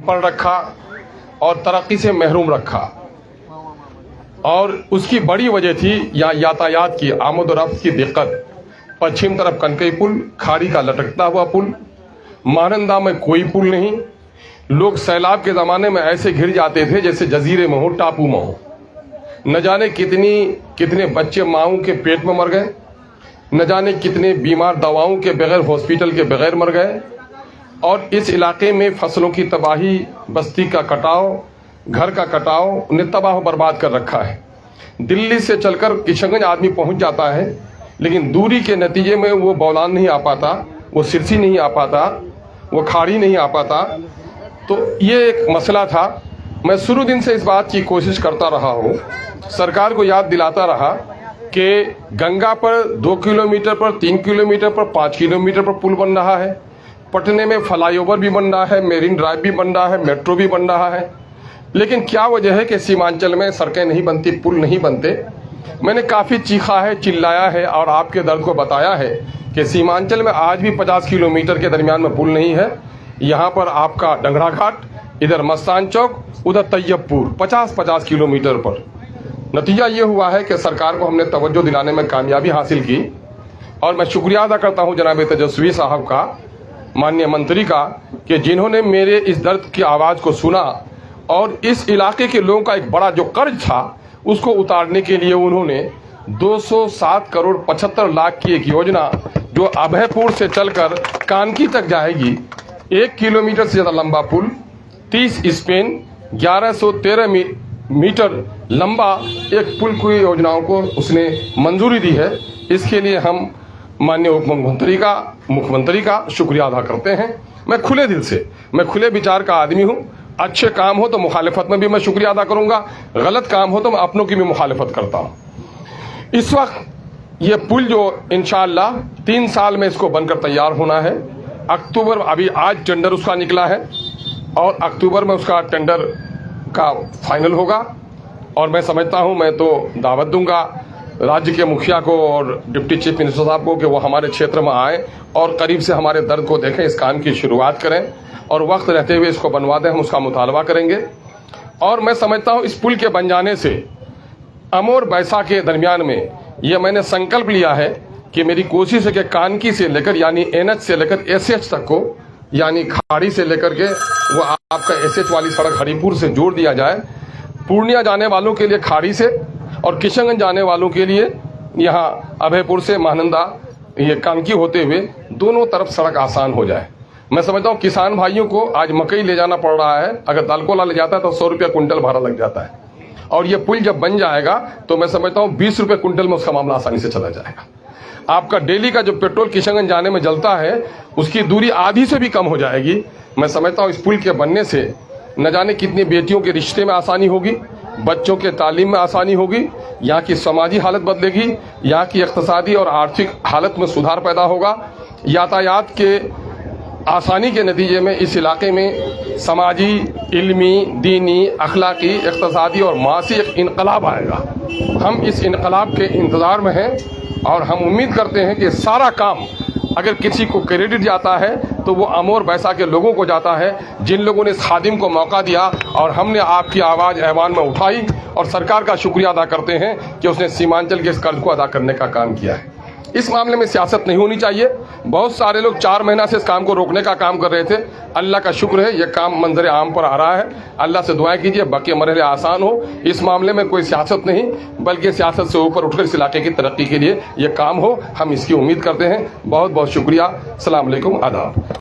पड़ रखा और तरक्की से महरूम रखा। और उसकी बड़ी वजह थी यहाँ यातायात की आमद और रफ्त की दिक्कत। पश्चिम तरफ कनकई पुल, खाड़ी का लटकता हुआ पुल, महानंदा में कोई पुल नहीं। लोग सैलाब के ज़माने में ऐसे घिर जाते थे जैसे जजीरे में हो, टापू में हो। न जाने कितने बच्चे माओं के पेट में मर गए, न जाने कितने बीमार दवाओं के बगैर, हॉस्पिटल के बगैर मर गए। और इस इलाके में फसलों की तबाही, बस्ती का कटाव, घर का कटाव ने तबाह बर्बाद कर रखा है। दिल्ली से चलकर किशनगंज आदमी पहुंच जाता है, लेकिन दूरी के नतीजे में वो बौलान नहीं आ पाता, वो सिरसी नहीं आ पाता, वो खाड़ी नहीं आ पाता। तो ये एक मसला था। मैं शुरू दिन से इस बात की कोशिश करता रहा हूँ, सरकार को याद दिलाता रहा कि गंगा पर 2 किलोमीटर पर, 3 किलोमीटर पर, 5 किलोमीटर पर पुल बन रहा है। पटने में फ्लाईओवर भी बन रहा है, मेरीन ड्राइव भी बन रहा है, मेट्रो भी बन रहा है। लेकिन क्या वजह है कि सीमांचल में सड़कें नहीं बनती, पुल नहीं बनते? मैंने काफ़ी चीखा है, चिल्लाया है और आपके दर्द को बताया है कि सीमांचल में आज भी 50 किलोमीटर के दरमियान में पुल नहीं है। यहाँ पर आपका डंगरा घाट, इधर मस्तान चौक, उधर तैयबपुर, 50-50 किलोमीटर पर। नतीजा ये हुआ है कि सरकार को हमने तवज्जो दिलाने में कामयाबी हासिल की। और मैं शुक्रिया अदा करता हूँ जनाब तेजस्वी साहब का, माननीय मंत्री का, कि जिन्होंने मेरे इस दर्द की आवाज़ को सुना और इस इलाके के लोगों का एक बड़ा जो कर्ज था उसको उतारने के लिए उन्होंने 207 करोड़ 75 लाख की एक योजना, जो अभयपुर से चलकर कानकी तक जाएगी, 1 किलोमीटर से ज़्यादा लंबा पुल, 30 स्पेन, 1113 मीटर लंबा एक पुल की योजनाओं को उसने मंजूरी दी है। इसके लिए हम माननीय उप मुख्यमंत्री का शुक्रिया अदा करते हैं। मैं खुले दिल से, मैं खुले विचार का आदमी हूँ। अच्छे काम हो तो मुखालिफत में भी मैं शुक्रिया अदा करूँगा, गलत काम हो तो मैं अपनों की भी मुखालिफत करता हूँ। इस वक्त ये पुल जो इंशाअल्लाह 3 साल में इसको बनकर तैयार होना है। अक्टूबर, अभी आज टेंडर उसका निकला है और अक्टूबर में उसका टेंडर का फाइनल होगा। और मैं समझता हूँ, मैं तो दावत दूंगा राज्य के मुखिया को और डिप्टी चीफ मिनिस्टर साहब को कि वो हमारे क्षेत्र में आए और करीब से हमारे दर्द को देखें, इस काम की शुरुआत करें और वक्त रहते हुए इसको बनवा दें। हम उसका मुतालबा करेंगे। और मैं समझता हूँ इस पुल के बन जाने से अमोर बैसा के दरमियान में यह मैंने संकल्प लिया है कि मेरी कोशिश है कि कानकी से लेकर यानी NH से लेकर SH तक को, यानी खाड़ी से लेकर के वो आपका SH वाली सड़क हरिपुर से जोड़ दिया जाए। पूर्णिया जाने वालों के लिए खाड़ी से और किशनगंज जाने वालों के लिए यहाँ अभयपुर से महानंदा, ये कानकी होते हुए दोनों तरफ सड़क आसान हो जाए। मैं समझता हूँ किसान भाइयों को आज मकई ले जाना पड़ रहा है, अगर दालकोला ले जाता है तो 100 रुपया कुंटल भाड़ा लग जाता है। और ये पुल जब बन जाएगा तो मैं समझता हूँ 20 रुपये कुंटल में उसका मामला आसानी से चला जाएगा। आपका डेली का जो पेट्रोल किशनगंज जाने में जलता है उसकी दूरी आधी से भी कम हो जाएगी। मैं समझता हूँ इस पुल के बनने से न जाने कितनी बेटियों के रिश्ते में आसानी होगी, बच्चों के तालीम में आसानी होगी, यहाँ की समाजी हालत बदलेगी, यहाँ की इक़्तिसादी और आर्थिक हालत में सुधार पैदा होगा। यातायात के आसानी के नतीजे में इस इलाके में समाजी, इल्मी, दीनी, अखलाकी, इक़्तिसादी और मासी एक इनकलाब आएगा। हम इस इनकलाब के इंतज़ार में हैं और हम उम्मीद करते हैं कि सारा काम अगर किसी को क्रेडिट जाता है तो वो अमोर बैसा के लोगों को जाता है, जिन लोगों ने इस खादिम को मौका दिया और हमने आपकी आवाज़ ऐवान में उठाई। और सरकार का शुक्रिया अदा करते हैं कि उसने सीमांचल के इस कर्ज को अदा करने का काम किया है। इस मामले में सियासत नहीं होनी चाहिए। बहुत सारे लोग 4 महीना से इस काम को रोकने का काम कर रहे थे। अल्लाह का शुक्र है ये काम मंजर आम पर आ रहा है। अल्लाह से दुआएं कीजिए बाकी मरहले आसान हो। इस मामले में कोई सियासत नहीं, बल्कि सियासत से ऊपर उठकर इस इलाके की तरक्की के लिए ये काम हो, हम इसकी उम्मीद करते हैं। बहुत बहुत शुक्रिया। अस्सलाम वालेकुम, आदाब।